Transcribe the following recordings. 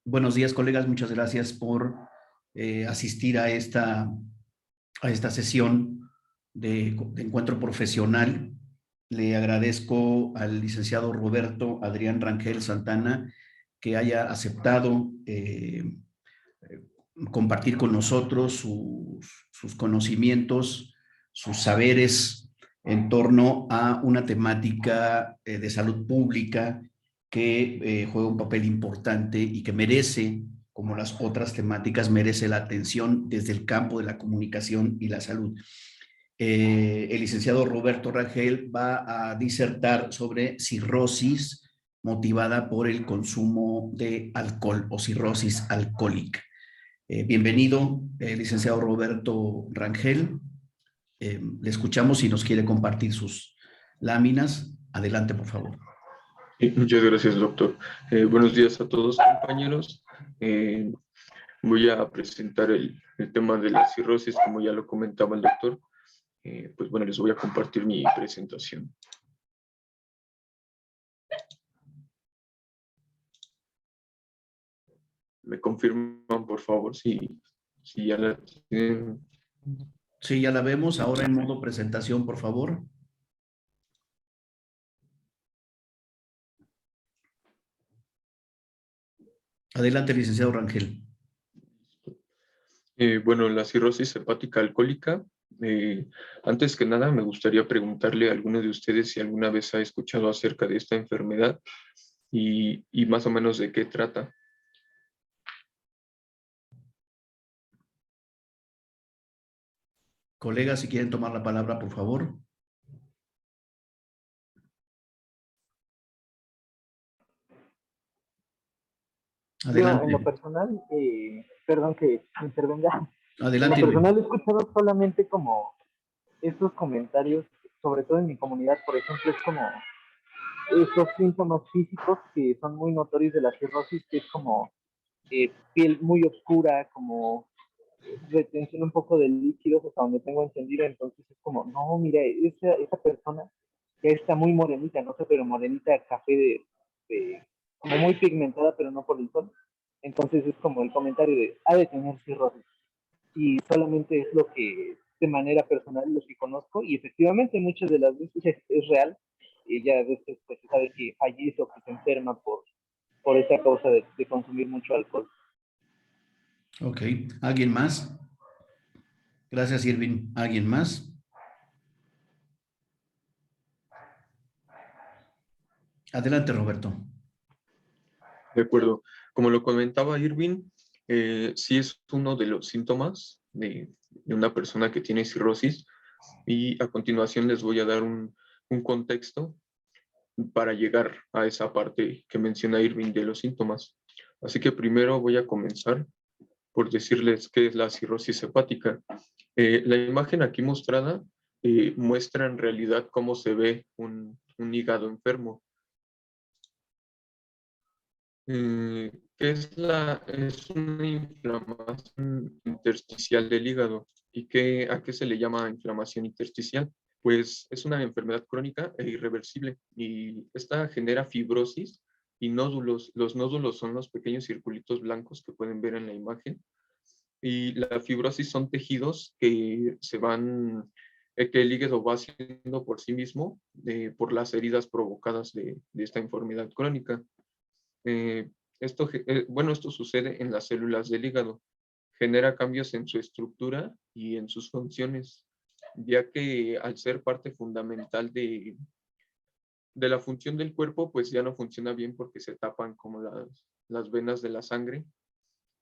Buenos días, colegas. Muchas gracias por asistir a esta sesión de encuentro profesional. Le agradezco al licenciado Roberto Adrián Rangel Santana que haya aceptado compartir con nosotros sus conocimientos, sus saberes en torno a una temática de salud pública que juega un papel importante y que merece, como las otras temáticas, merece la atención desde el campo de la comunicación y la salud. El licenciado Roberto Rangel va a disertar sobre cirrosis motivada por el consumo de alcohol o cirrosis alcohólica. Bienvenido, licenciado Roberto Rangel. Le escuchamos si nos quiere compartir sus láminas. Adelante, por favor. Muchas gracias, doctor. Buenos días a todos, compañeros. Voy a presentar el tema de la cirrosis, como ya lo comentaba el doctor. Pues bueno, les voy a compartir mi presentación. ¿Me confirman, por favor, si ya la tienen? Sí, ya la vemos. Ahora en modo presentación, por favor. Adelante, licenciado Rangel. Bueno, la cirrosis hepática alcohólica. Antes que nada, me gustaría preguntarle a alguno de ustedes si alguna vez ha escuchado acerca de esta enfermedad y más o menos de qué trata. Colegas, si quieren tomar la palabra, por favor. Yo, en lo Adelante. personal, perdón que intervenga, en lo Adelante, personal Irving. he escuchado solamente como estos comentarios, sobre todo en mi comunidad, por ejemplo, es como estos síntomas físicos que son muy notorios de la cirrosis, que es como piel muy oscura, como retención un poco de líquidos, hasta donde tengo entendido. Entonces es como, no, mira, esa persona ya está muy morenita, no sé, pero morenita, café como muy pigmentada, pero no por el sol. Entonces es como el comentario de, ha de tener cirrosis. Y solamente es lo que, de manera personal, lo que conozco, y efectivamente muchas de las veces es real. Y ya después pues, se sabe que fallece o que se enferma por esa causa de consumir mucho alcohol. Ok. ¿Alguien más? Gracias, Irving. ¿Alguien más? Adelante, Roberto. De acuerdo. Como lo comentaba Irving, sí es uno de los síntomas de una persona que tiene cirrosis, y a continuación les voy a dar un contexto para llegar a esa parte que menciona Irving de los síntomas. Así que primero voy a comenzar por decirles qué es la cirrosis hepática. La imagen aquí mostrada muestra en realidad cómo se ve un hígado enfermo. ¿Qué es es una inflamación intersticial del hígado? ¿Y a qué se le llama inflamación intersticial? Pues es una enfermedad crónica e irreversible, y esta genera fibrosis y nódulos. Los nódulos son los pequeños circulitos blancos que pueden ver en la imagen, y la fibrosis son tejidos que el hígado va haciendo por sí mismo por las heridas provocadas de esta enfermedad crónica. Eh, esto sucede en las células del hígado, genera cambios en su estructura y en sus funciones, ya que al ser parte fundamental de la función del cuerpo, pues ya no funciona bien porque se tapan como las venas de la sangre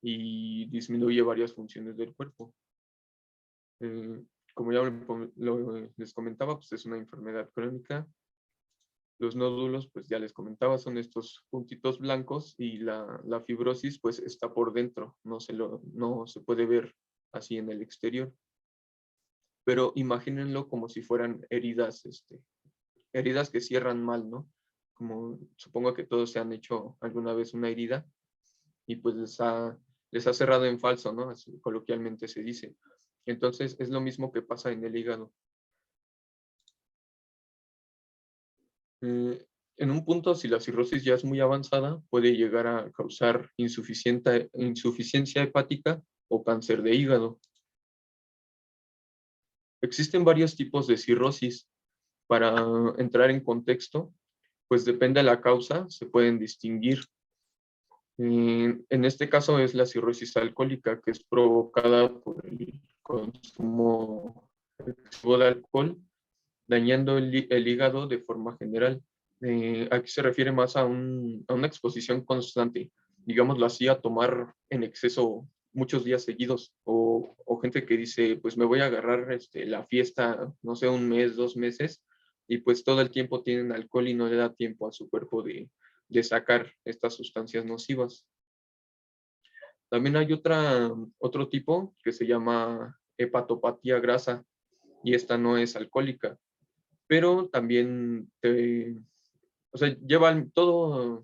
y disminuye varias funciones del cuerpo. Eh, Como ya les comentaba, pues es una enfermedad crónica. Los nódulos, pues ya les comentaba, son estos puntitos blancos, y la fibrosis pues está por dentro, no se puede ver así en el exterior. Pero imagínenlo como si fueran heridas, heridas que cierran mal, ¿no? Como supongo que todos se han hecho alguna vez una herida y pues les ha cerrado en falso, ¿no? Así coloquialmente se dice. Entonces es lo mismo que pasa en el hígado. En un punto, si la cirrosis ya es muy avanzada, puede llegar a causar insuficiencia hepática o cáncer de hígado. Existen varios tipos de cirrosis. Para entrar en contexto, pues depende de la causa, se pueden distinguir. En este caso es la cirrosis alcohólica, que es provocada por el consumo excesivo de alcohol, dañando el hígado de forma general. Aquí se refiere más a una exposición constante, digámoslo así, a tomar en exceso muchos días seguidos, o gente que dice, pues me voy a agarrar la fiesta, no sé, un mes, 2 meses, y pues todo el tiempo tienen alcohol y no le da tiempo a su cuerpo de sacar estas sustancias nocivas. También hay otro tipo que se llama hepatopatía grasa, y esta no es alcohólica, pero también o sea, llevan todas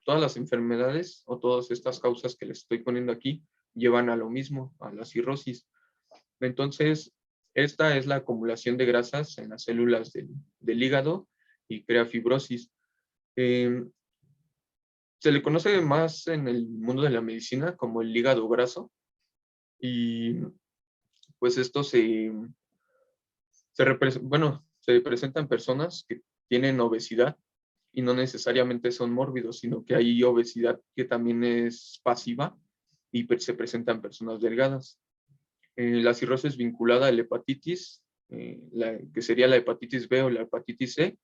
las enfermedades o todas estas causas que les estoy poniendo aquí, llevan a lo mismo, a la cirrosis. Entonces, esta es la acumulación de grasas en las células del hígado y crea fibrosis. Eh, Se le conoce más en el mundo de la medicina como el hígado graso, y pues esto se presenta en personas que tienen obesidad y no necesariamente son mórbidos, sino que hay obesidad que también es pasiva y se presenta en personas delgadas. La cirrosis vinculada a la hepatitis, que sería la hepatitis B o la hepatitis C,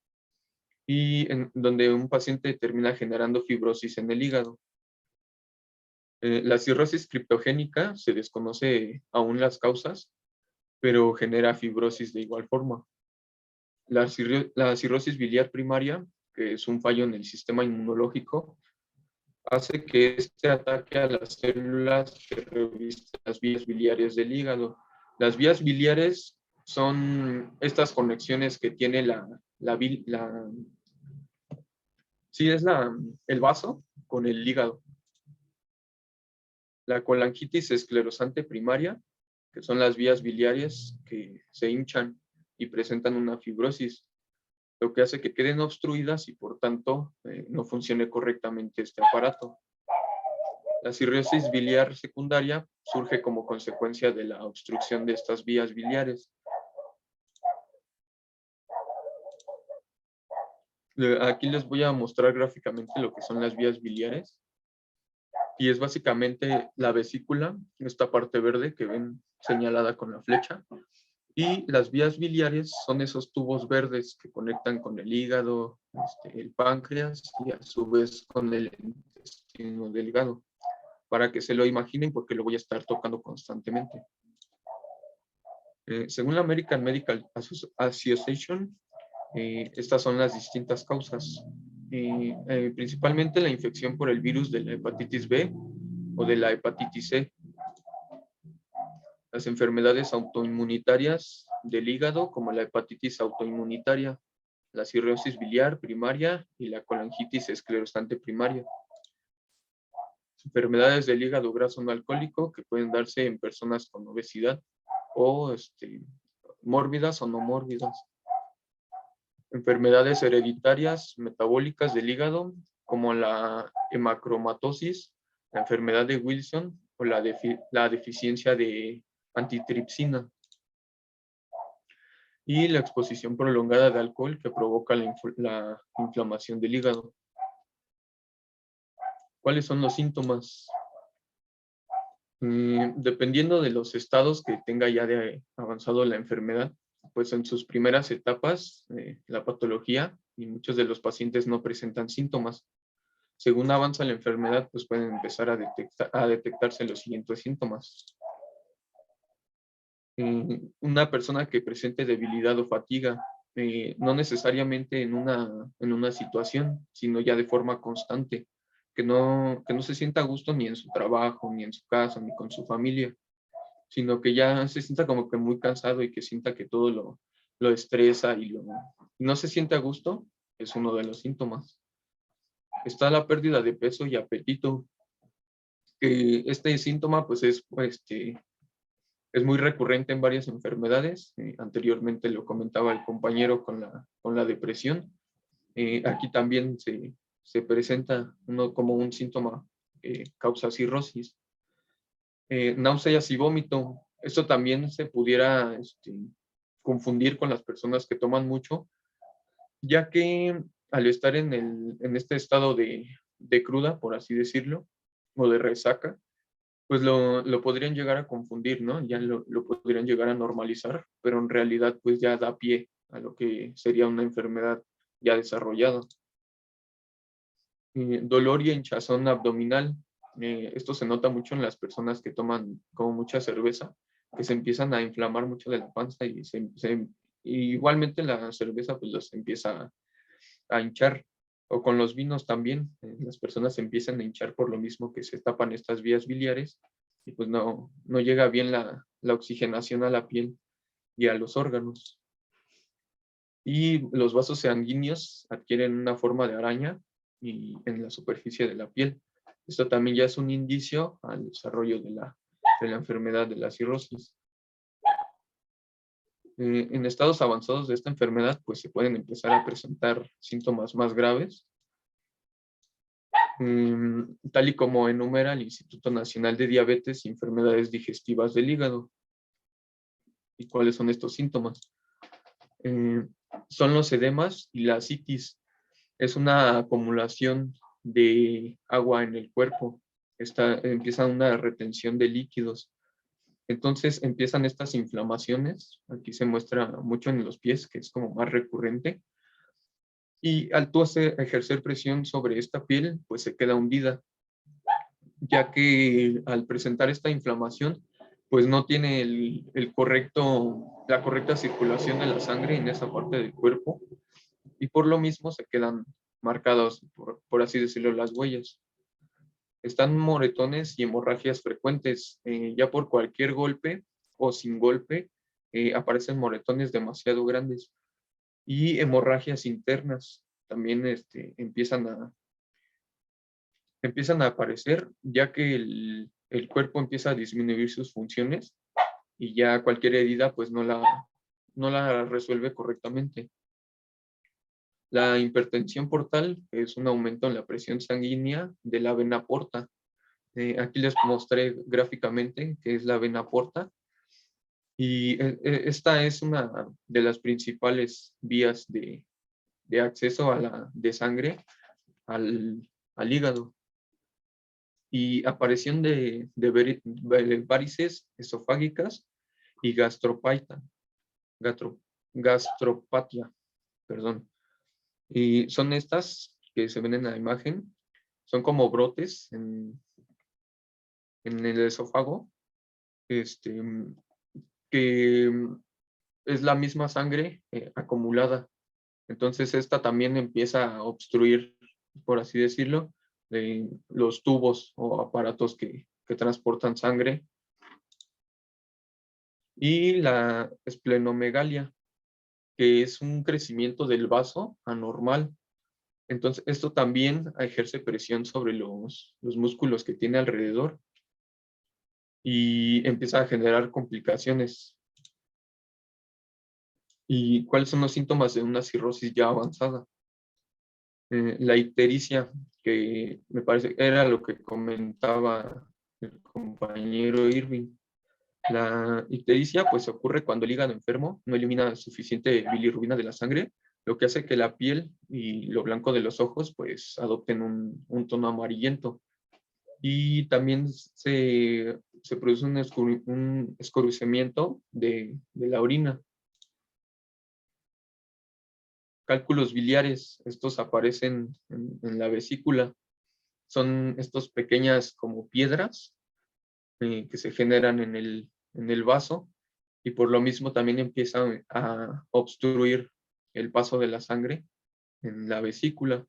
y donde un paciente termina generando fibrosis en el hígado. La cirrosis criptogénica se desconoce aún las causas, pero genera fibrosis de igual forma. La cirrosis biliar primaria, que es un fallo en el sistema inmunológico, hace que este ataque a las células que revisten las vías biliares del hígado. Las vías biliares son estas conexiones que tiene el vaso con el hígado. La colangitis esclerosante primaria, que son las vías biliares que se hinchan y presentan una fibrosis, lo que hace que queden obstruidas y por tanto no funcione correctamente este aparato. La cirrosis biliar secundaria surge como consecuencia de la obstrucción de estas vías biliares. Aquí les voy a mostrar gráficamente lo que son las vías biliares, y es básicamente la vesícula, esta parte verde que ven señalada con la flecha, y las vías biliares son esos tubos verdes que conectan con el hígado, el páncreas y a su vez con el intestino delgado, para que se lo imaginen porque lo voy a estar tocando constantemente. Según la American Medical Association, estas son las distintas causas. Principalmente la infección por el virus de la hepatitis B o de la hepatitis C. Las enfermedades autoinmunitarias del hígado, como la hepatitis autoinmunitaria, la cirrosis biliar primaria y la colangitis esclerosante primaria. Enfermedades del hígado graso no alcohólico que pueden darse en personas con obesidad o mórbidas o no mórbidas. Enfermedades hereditarias metabólicas del hígado, como la hemacromatosis, la enfermedad de Wilson o la deficiencia de antitripsina. Y la exposición prolongada de alcohol que provoca la inflamación del hígado. ¿Cuáles son los síntomas? Dependiendo de los estados que tenga ya de avanzado la enfermedad, pues en sus primeras etapas, la patología, y muchos de los pacientes no presentan síntomas. Según avanza la enfermedad, pues pueden empezar a detectarse los siguientes síntomas. Una persona que presente debilidad o fatiga, no necesariamente en una situación, sino ya de forma constante, que no se sienta a gusto ni en su trabajo, ni en su casa, ni con su familia, sino que ya se sienta como que muy cansado y que sienta que todo lo estresa y no se siente a gusto, es uno de los síntomas. Está la pérdida de peso y apetito. Este síntoma pues es muy recurrente en varias enfermedades. Anteriormente lo comentaba el compañero con la depresión. Aquí también se presenta como un síntoma causa cirrosis. Náuseas y vómito. Esto también se pudiera confundir con las personas que toman mucho, ya que al estar en este estado de cruda, por así decirlo, o de resaca, pues lo podrían llegar a confundir, ¿no? Ya lo podrían llegar a normalizar, pero en realidad pues ya da pie a lo que sería una enfermedad ya desarrollada. Dolor y hinchazón abdominal. Esto se nota mucho en las personas que toman como mucha cerveza, que se empiezan a inflamar mucho de la panza y igualmente la cerveza pues los empieza a hinchar. O con los vinos también, las personas se empiezan a hinchar por lo mismo que se tapan estas vías biliares y pues no llega bien la oxigenación a la piel y a los órganos. Y los vasos sanguíneos adquieren una forma de araña y en la superficie de la piel. Esto también ya es un indicio al desarrollo de la enfermedad de la cirrosis. En estados avanzados de esta enfermedad, pues se pueden empezar a presentar síntomas más graves, tal y como enumera el Instituto Nacional de Diabetes y Enfermedades Digestivas del Hígado. ¿Y cuáles son estos síntomas? Son los edemas y la ascitis. Es una acumulación de agua en el cuerpo. Empieza una retención de líquidos. Entonces empiezan estas inflamaciones. Aquí se muestra mucho en los pies, que es como más recurrente. Y al tú ejercer presión sobre esta piel, pues se queda hundida, ya que al presentar esta inflamación, pues no tiene la correcta circulación de la sangre en esa parte del cuerpo y por lo mismo se quedan marcados, por así decirlo, las huellas. Están moretones y hemorragias frecuentes, ya por cualquier golpe o sin golpe, aparecen moretones demasiado grandes y hemorragias internas también empiezan a aparecer, ya que el cuerpo empieza a disminuir sus funciones y ya cualquier herida pues no la resuelve correctamente. La hipertensión portal es un aumento en la presión sanguínea de la vena porta. Aquí les mostré gráficamente qué es la vena porta y esta es una de las principales vías de acceso de sangre al hígado. Y aparición de varices esofágicas y gastropatia, perdón. Y son estas que se ven en la imagen, son como brotes en el esófago, que es la misma sangre acumulada. Entonces esta también empieza a obstruir, por así decirlo, los tubos o aparatos que transportan sangre. Y la esplenomegalia, que es un crecimiento del vaso anormal. Entonces esto también ejerce presión sobre los músculos que tiene alrededor y empieza a generar complicaciones. ¿Y cuáles son los síntomas de una cirrosis ya avanzada? La ictericia, que me parece era lo que comentaba el compañero Irving. La ictericia pues ocurre cuando el hígado enfermo no elimina suficiente bilirrubina de la sangre, lo que hace que la piel y lo blanco de los ojos pues adopten un tono amarillento. Y también se produce un escurrimiento de la orina. Cálculos biliares, estos aparecen en la vesícula. Son estas pequeñas como piedras que se generan en el vaso y por lo mismo también empiezan a obstruir el paso de la sangre en la vesícula.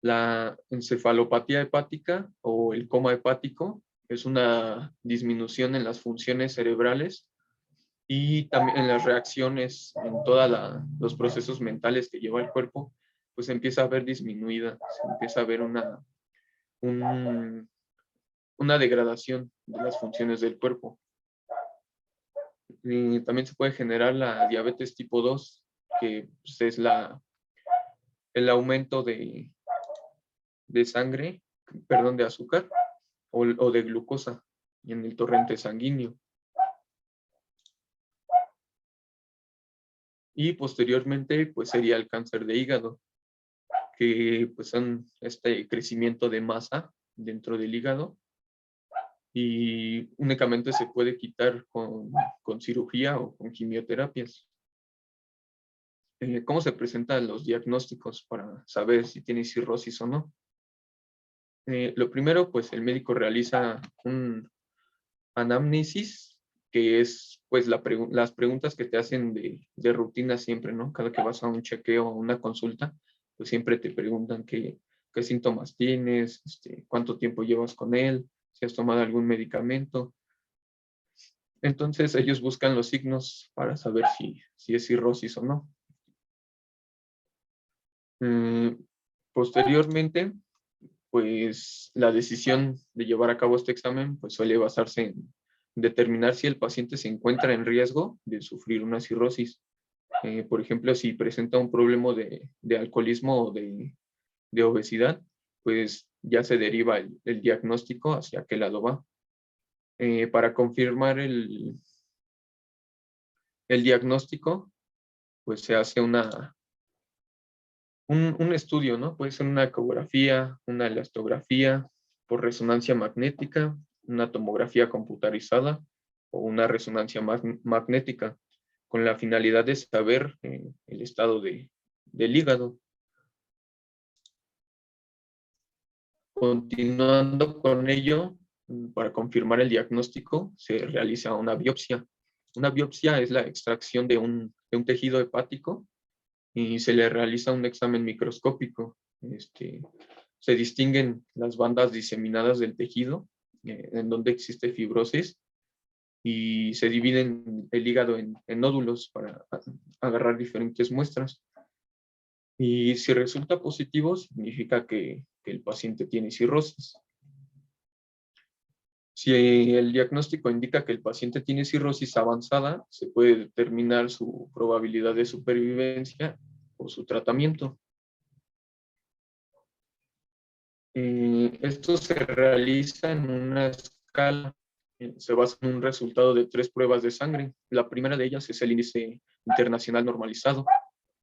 La encefalopatía hepática o el coma hepático es una disminución en las funciones cerebrales y también en las reacciones, en todos los procesos mentales que lleva el cuerpo, pues empieza a ver disminuida, se empieza a ver una degradación de las funciones del cuerpo. Y también se puede generar la diabetes tipo 2, que pues, es el aumento de sangre, perdón, de azúcar o de glucosa en el torrente sanguíneo. Y posteriormente, pues sería el cáncer de hígado, que pues son este crecimiento de masa dentro del hígado y únicamente se puede quitar con cirugía o con quimioterapias. ¿Cómo se presentan los diagnósticos para saber si tiene cirrosis o no? Lo primero, pues el médico realiza un anamnesis, que es pues las preguntas que te hacen de rutina siempre, ¿no? Cada que vas a un chequeo o una consulta, pues siempre te preguntan qué síntomas tienes, cuánto tiempo llevas con él, si has tomado algún medicamento. Entonces ellos buscan los signos para saber si es cirrosis o no. Posteriormente, pues la decisión de llevar a cabo este examen pues suele basarse en determinar si el paciente se encuentra en riesgo de sufrir una cirrosis. Por ejemplo, si presenta un problema de alcoholismo o de obesidad, pues ya se deriva el diagnóstico hacia qué lado va. Para confirmar el diagnóstico, pues se hace un estudio, ¿no? Puede ser una ecografía, una elastografía por resonancia magnética, una tomografía computarizada o una resonancia magnética, con la finalidad de saber el estado del hígado. Continuando con ello, para confirmar el diagnóstico, se realiza una biopsia. Una biopsia es la extracción de un tejido hepático y se le realiza un examen microscópico. Se distinguen las bandas diseminadas del tejido, en donde existe fibrosis, y se dividen el hígado en nódulos para agarrar diferentes muestras. Y si resulta positivo, significa que el paciente tiene cirrosis. Si el diagnóstico indica que el paciente tiene cirrosis avanzada, se puede determinar su probabilidad de supervivencia o su tratamiento. Esto se realiza en una escala, se basa en un resultado de 3 pruebas de sangre. La primera de ellas es el índice internacional normalizado,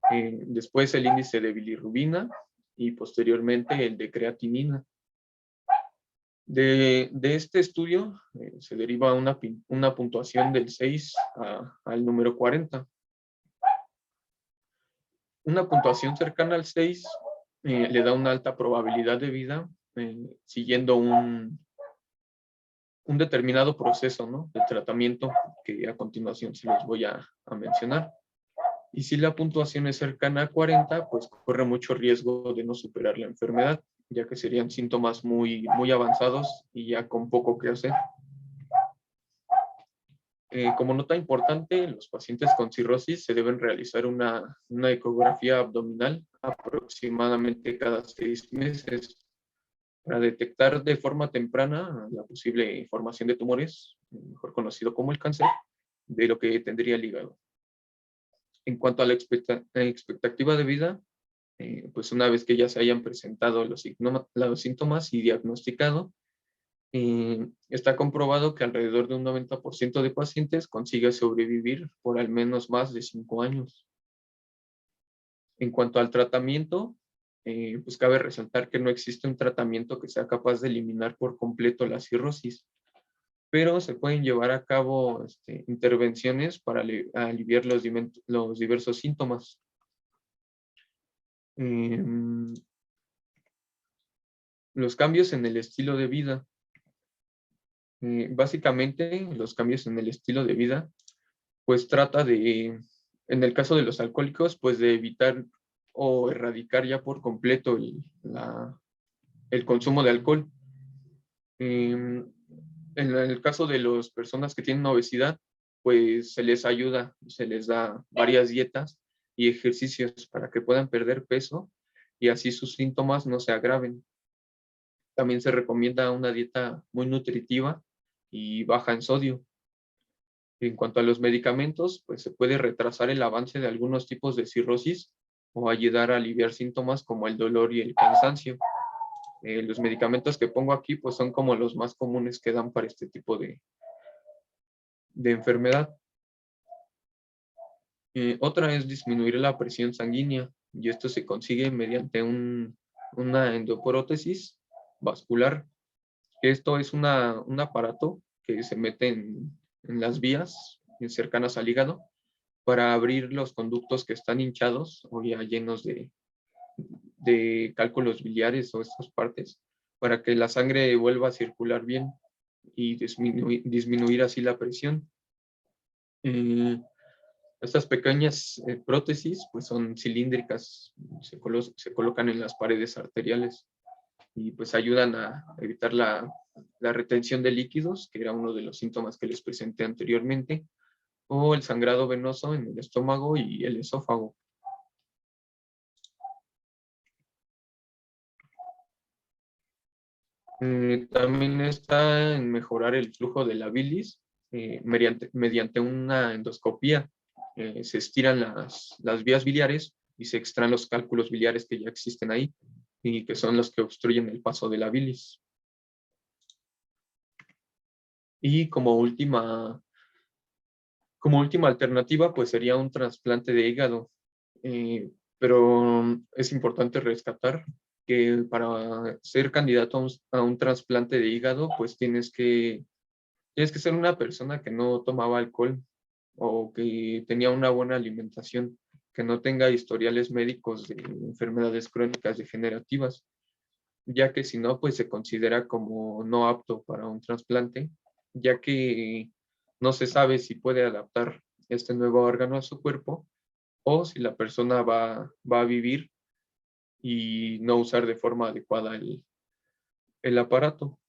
después el índice de bilirrubina y posteriormente el de creatinina. De este estudio se deriva una puntuación del 6 al número 40. Una puntuación cercana al 6 le da una alta probabilidad de vida, siguiendo un determinado proceso, ¿no?, de tratamiento que a continuación se los voy a mencionar. Y si la puntuación es cercana a 40, pues corre mucho riesgo de no superar la enfermedad, ya que serían síntomas muy, muy avanzados y ya con poco que hacer. Como nota importante, los pacientes con cirrosis se deben realizar una ecografía abdominal aproximadamente cada 6 meses para detectar de forma temprana la posible formación de tumores, mejor conocido como el cáncer, de lo que tendría el hígado. En cuanto a la expectativa de vida, pues una vez que ya se hayan presentado los síntomas y diagnosticado, está comprobado que alrededor de un 90% de pacientes consigue sobrevivir por al menos más de 5 años. En cuanto al tratamiento, pues cabe resaltar que no existe un tratamiento que sea capaz de eliminar por completo la cirrosis, pero se pueden llevar a cabo intervenciones para aliviar los diversos síntomas. Los cambios en el estilo de vida. Básicamente, los cambios en el estilo de vida, pues trata de, en el caso de los alcohólicos, pues de evitar o erradicar ya por completo el consumo de alcohol. En el caso de las personas que tienen obesidad, pues se les ayuda, se les da varias dietas y ejercicios para que puedan perder peso y así sus síntomas no se agraven. También se recomienda una dieta muy nutritiva y baja en sodio. En cuanto a los medicamentos, pues se puede retrasar el avance de algunos tipos de cirrosis o ayudar a aliviar síntomas como el dolor y el cansancio. Los medicamentos que pongo aquí pues son como los más comunes que dan para este tipo de enfermedad. Otra es disminuir la presión sanguínea, y esto se consigue mediante una endoprótesis vascular. Esto es un aparato que se mete en las vías cercanas al hígado para abrir los conductos que están hinchados o ya llenos de cálculos biliares o estas partes, para que la sangre vuelva a circular bien y disminuir así la presión. Estas pequeñas prótesis pues son cilíndricas, se colocan en las paredes arteriales y pues ayudan a evitar la retención de líquidos, que era uno de los síntomas que les presenté anteriormente, o el sangrado venoso en el estómago y el esófago. También está en mejorar el flujo de la bilis mediante una endoscopía. Se estiran las vías biliares y se extraen los cálculos biliares que ya existen ahí y que son los que obstruyen el paso de la bilis. Y como última alternativa, pues sería un trasplante de hígado. Pero es importante rescatar que para ser candidato a un trasplante de hígado, pues tienes que ser una persona que no tomaba alcohol o que tenía una buena alimentación, que no tenga historiales médicos de enfermedades crónicas degenerativas, ya que si no, pues se considera como no apto para un trasplante, ya que no se sabe si puede adaptar este nuevo órgano a su cuerpo o si la persona va a vivir y no usar de forma adecuada el aparato.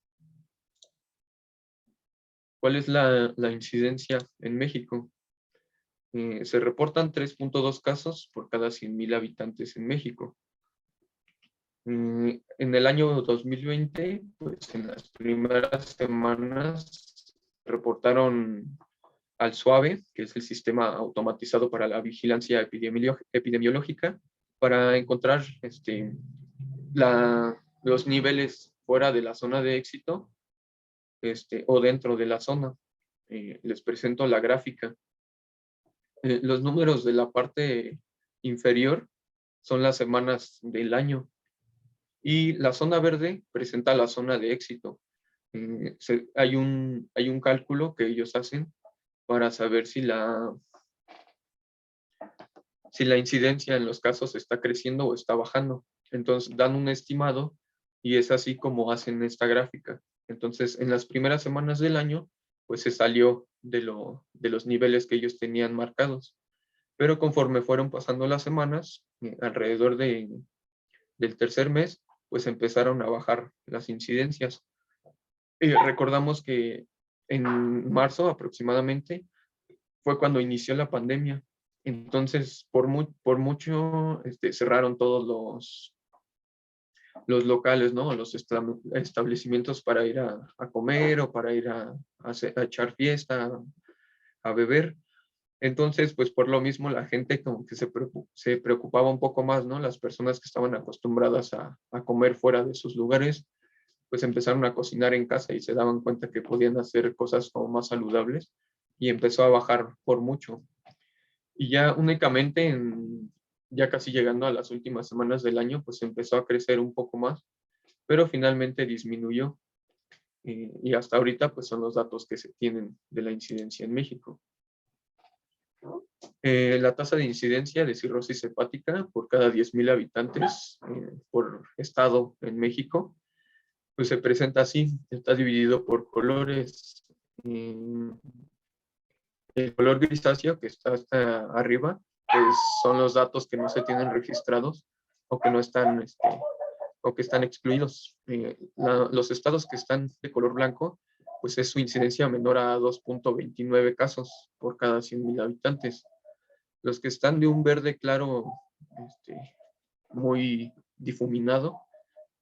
¿Cuál es la incidencia en México? Se reportan 3.2 casos por cada 100,000 habitantes en México. En el año 2020, pues en las primeras semanas reportaron al SUAVE, que es el sistema automatizado para la vigilancia epidemiológica, para encontrar los niveles fuera de la zona de éxito o dentro de la zona. Les presento la gráfica. Los números de la parte inferior son las semanas del año y la zona verde presenta la zona de éxito. Hay un cálculo que ellos hacen para saber si la incidencia en los casos está creciendo o está bajando. Entonces dan un estimado y es así como hacen esta gráfica. Entonces en las primeras semanas del año pues se salió de los niveles que ellos tenían marcados. Pero conforme fueron pasando las semanas, alrededor del tercer mes, pues empezaron a bajar las incidencias. Recordamos que en marzo aproximadamente fue cuando inició la pandemia. Entonces, por mucho cerraron todos los locales, ¿no? Los establecimientos para ir a comer o para ir a echar fiesta, a beber. Entonces, pues por lo mismo la gente como que se preocupaba un poco más, ¿no? Las personas que estaban acostumbradas a comer fuera de sus lugares, pues empezaron a cocinar en casa y se daban cuenta que podían hacer cosas como más saludables y empezó a bajar por mucho. Y ya únicamente ya casi llegando a las últimas semanas del año, pues empezó a crecer un poco más, pero finalmente disminuyó. Y hasta ahorita pues son los datos que se tienen de la incidencia en México. La tasa de incidencia de cirrosis hepática por cada 10,000 habitantes por estado en México, pues se presenta así, está dividido por colores. El color grisáceo que está hasta arriba, pues son los datos que no se tienen registrados o que no están, o que están excluidos. Los estados que están de color blanco, pues es su incidencia menor a 2.29 casos por cada 100,000 habitantes. Los que están de un verde claro, muy difuminado,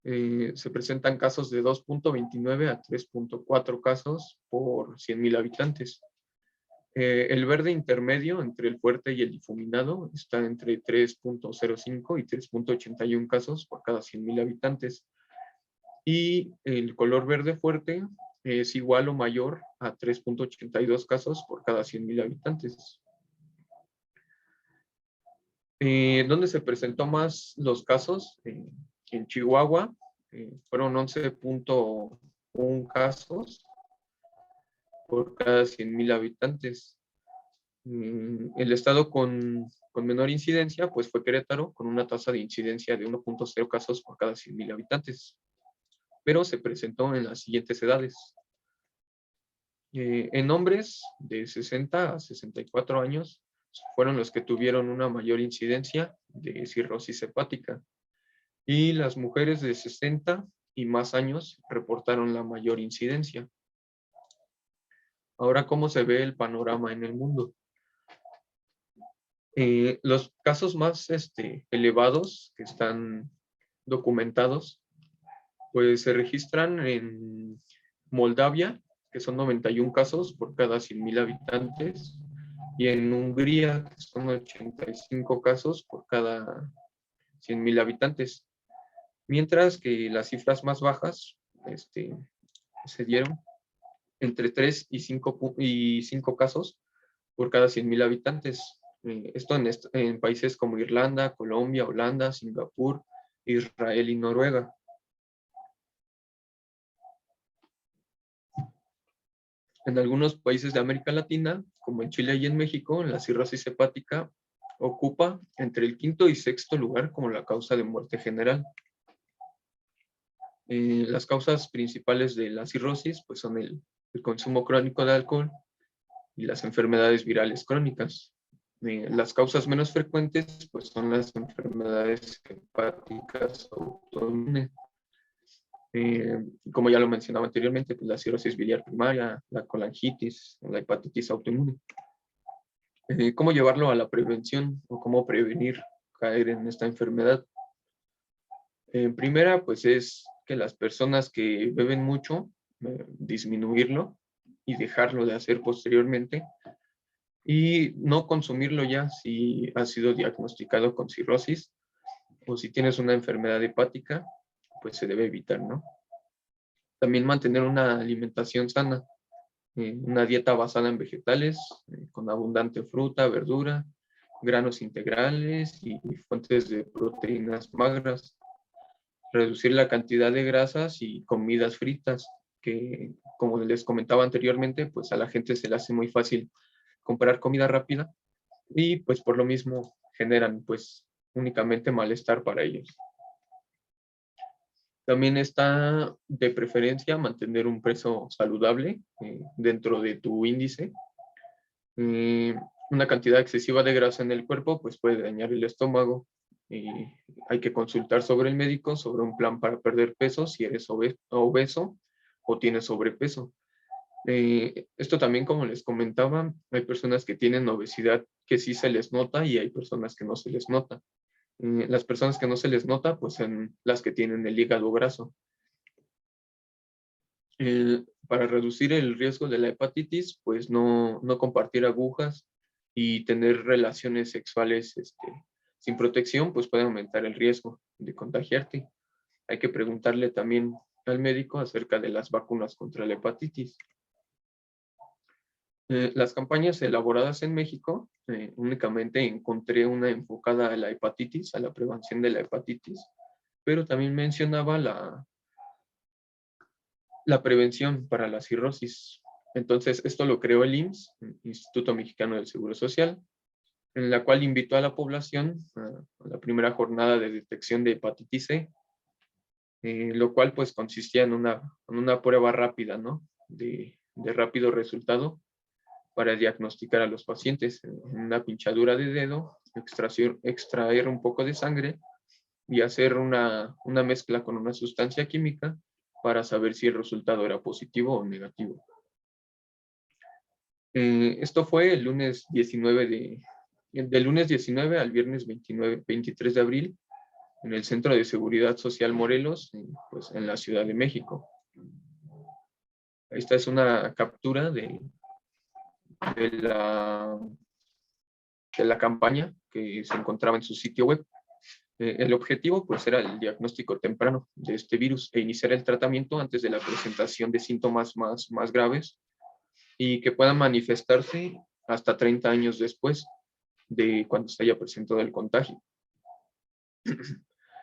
se presentan casos de 2.29 a 3.4 casos por 100,000 habitantes. El verde intermedio entre el fuerte y el difuminado está entre 3.05 y 3.81 casos por cada 100.000 habitantes. Y el color verde fuerte es igual o mayor a 3.82 casos por cada 100.000 habitantes. ¿Dónde se presentó más los casos? En Chihuahua fueron 11.1 casos por cada 100.000 habitantes. El estado con menor incidencia pues fue Querétaro, con una tasa de incidencia de 1.0 casos por cada 100.000 habitantes, pero se presentó en las siguientes edades. En hombres de 60 a 64 años fueron los que tuvieron una mayor incidencia de cirrosis hepática, y las mujeres de 60 y más años reportaron la mayor incidencia. Ahora, ¿cómo se ve el panorama en el mundo? Los casos más elevados que están documentados, pues se registran en Moldavia, que son 91 casos por cada 100.000 habitantes, y en Hungría, que son 85 casos por cada 100.000 habitantes. Mientras que las cifras más bajas se dieron entre 3 y 5 casos por cada 100.000 habitantes. Esto en países como Irlanda, Colombia, Holanda, Singapur, Israel y Noruega. En algunos países de América Latina, como en Chile y en México, la cirrosis hepática ocupa entre el 5º y 6º lugar como la causa de muerte general. Las causas principales de la cirrosis pues, son el consumo crónico de alcohol y las enfermedades virales crónicas. Las causas menos frecuentes pues, son las enfermedades hepáticas autoinmunes. Como ya lo mencionaba anteriormente, pues, la cirrosis biliar primaria, la colangitis, la hepatitis autoinmune. ¿Cómo llevarlo a la prevención o cómo prevenir caer en esta enfermedad? Primera, pues es que las personas que beben mucho, disminuirlo y dejarlo de hacer posteriormente, y no consumirlo ya si has sido diagnosticado con cirrosis o si tienes una enfermedad hepática, pues se debe evitar, ¿no? También mantener una alimentación sana, una dieta basada en vegetales, con abundante fruta, verdura, granos integrales y fuentes de proteínas magras. Reducir la cantidad de grasas y comidas fritas, que como les comentaba anteriormente, pues a la gente se le hace muy fácil comprar comida rápida y pues por lo mismo generan pues únicamente malestar para ellos. También está de preferencia mantener un peso saludable dentro de tu índice. Una cantidad excesiva de grasa en el cuerpo pues puede dañar el estómago. Hay que consultar sobre el médico sobre un plan para perder peso si eres obeso o tienes sobrepeso. Esto también, como les comentaba, hay personas que tienen obesidad que sí se les nota y hay personas que no se les nota. Las personas que no se les nota, pues son las que tienen el hígado graso. Para reducir el riesgo de la hepatitis, pues no compartir agujas y tener relaciones sexuales sin protección, pues puede aumentar el riesgo de contagiarte. Hay que preguntarle también al médico acerca de las vacunas contra la hepatitis. Las campañas elaboradas en México, únicamente encontré una enfocada a la hepatitis, a la prevención de la hepatitis, pero también mencionaba la prevención para la cirrosis. Entonces, esto lo creó el IMSS, Instituto Mexicano del Seguro Social, en la cual invitó a la población a la primera jornada de detección de hepatitis C, lo cual pues consistía en una prueba rápida, ¿no? De rápido resultado para diagnosticar a los pacientes. Una pinchadura de dedo, extraer un poco de sangre y hacer una mezcla con una sustancia química para saber si el resultado era positivo o negativo. Esto fue el lunes 19 del lunes 19 al viernes 23 de abril en el Centro de Seguridad Social Morelos, pues en la Ciudad de México. Esta es una captura de la, de la campaña que se encontraba en su sitio web. El objetivo pues era el diagnóstico temprano de este virus e iniciar el tratamiento antes de la presentación de síntomas más graves y que puedan manifestarse hasta 30 años después de cuando se haya presentado el contagio.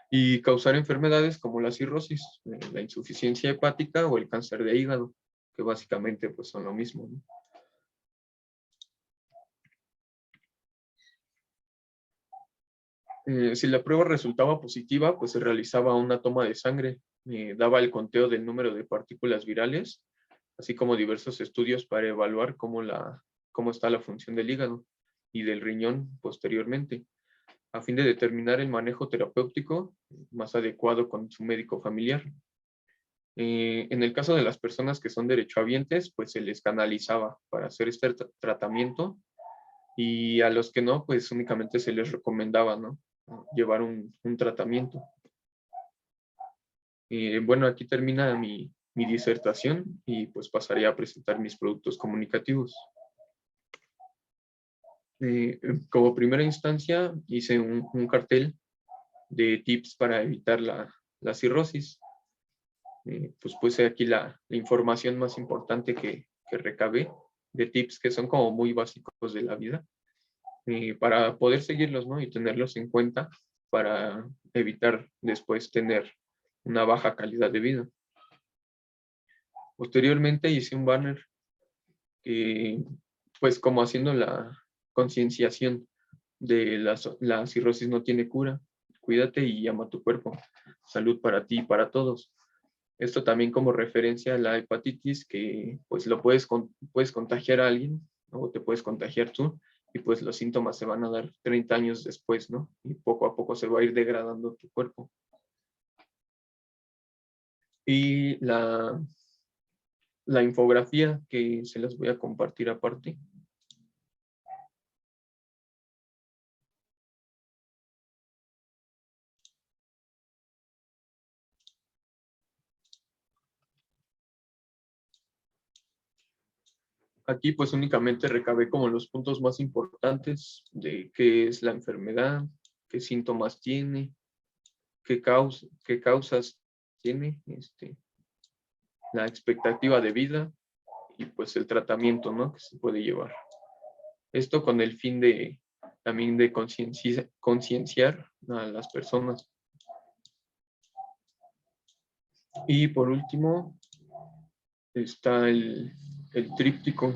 Y causar enfermedades como la cirrosis, la insuficiencia hepática o el cáncer de hígado, que básicamente pues son lo mismo, ¿no? Si la prueba resultaba positiva, pues se realizaba una toma de sangre, daba el conteo del número de partículas virales, así como diversos estudios para evaluar cómo está la función del hígado y del riñón posteriormente, a fin de determinar el manejo terapéutico más adecuado con su médico familiar. En el caso de las personas que son derechohabientes, pues se les canalizaba para hacer este tratamiento, y a los que no, pues únicamente se les recomendaba, ¿no?, llevar un tratamiento. Bueno, aquí termina mi disertación y pues pasaría a presentar mis productos comunicativos. Como primera instancia hice un cartel de tips para evitar la cirrosis. Pues puse aquí la información más importante que recabé, de tips que son como muy básicos de la vida, para poder seguirlos, ¿no?, y tenerlos en cuenta para evitar después tener una baja calidad de vida. Posteriormente hice un banner pues como haciendo la concienciación de la cirrosis no tiene cura, cuídate y ama tu cuerpo, salud para ti y para todos. Esto también como referencia a la hepatitis, que pues puedes contagiar a alguien, ¿no?, o te puedes contagiar tú, y pues los síntomas se van a dar 30 años después, ¿no? Y poco a poco se va a ir degradando tu cuerpo. Y la infografía que se las voy a compartir aparte. Aquí pues únicamente recabé como los puntos más importantes de qué es la enfermedad, qué síntomas tiene, qué causas tiene, la expectativa de vida y pues el tratamiento, ¿no?, que se puede llevar. Esto con el fin también de concienciar a las personas. Y por último está el tríptico.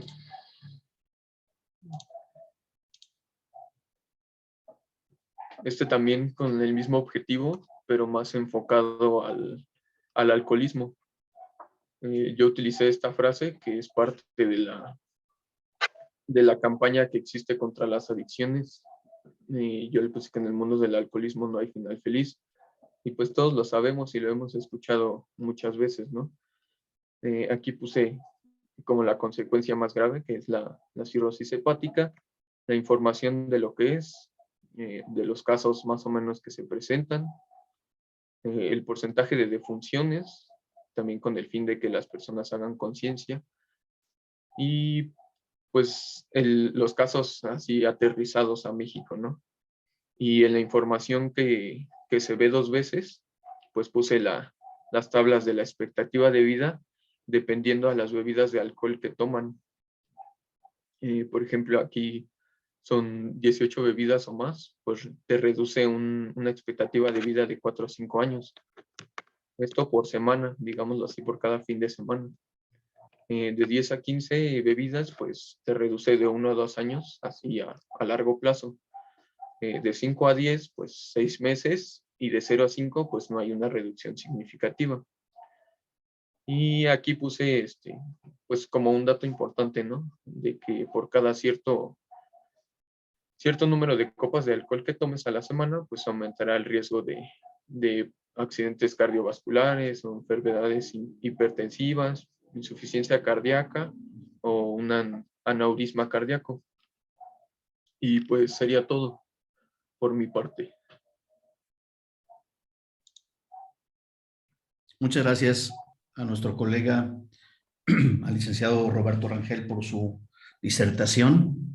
También con el mismo objetivo, pero más enfocado al alcoholismo. Yo utilicé esta frase que es parte de la campaña que existe contra las adicciones. Yo le puse que en el mundo del alcoholismo no hay final feliz. Y pues todos lo sabemos y lo hemos escuchado muchas veces, ¿no? Aquí puse como la consecuencia más grave, que es la cirrosis hepática, la información de lo que es, de los casos más o menos que se presentan, el porcentaje de defunciones, también con el fin de que las personas hagan conciencia, y pues los casos así aterrizados a México, ¿no? Y en la información que se ve 2 veces, pues puse las tablas de la expectativa de vida dependiendo a las bebidas de alcohol que toman. Por ejemplo, aquí son 18 bebidas o más, pues te reduce una expectativa de vida de 4 a 5 años. Esto por semana, digámoslo así, por cada fin de semana. De 10 a 15 bebidas, pues te reduce de 1 a 2 años, así a largo plazo. De 5 a 10, pues 6 meses, y de 0 a 5, pues no hay una reducción significativa. Y aquí puse, pues como un dato importante, ¿no?, de que por cada cierto número de copas de alcohol que tomes a la semana, pues aumentará el riesgo de accidentes cardiovasculares o enfermedades hipertensivas, insuficiencia cardíaca o un aneurisma cardíaco. Y pues sería todo por mi parte. Muchas gracias a nuestro colega, al licenciado Roberto Rangel, por su disertación.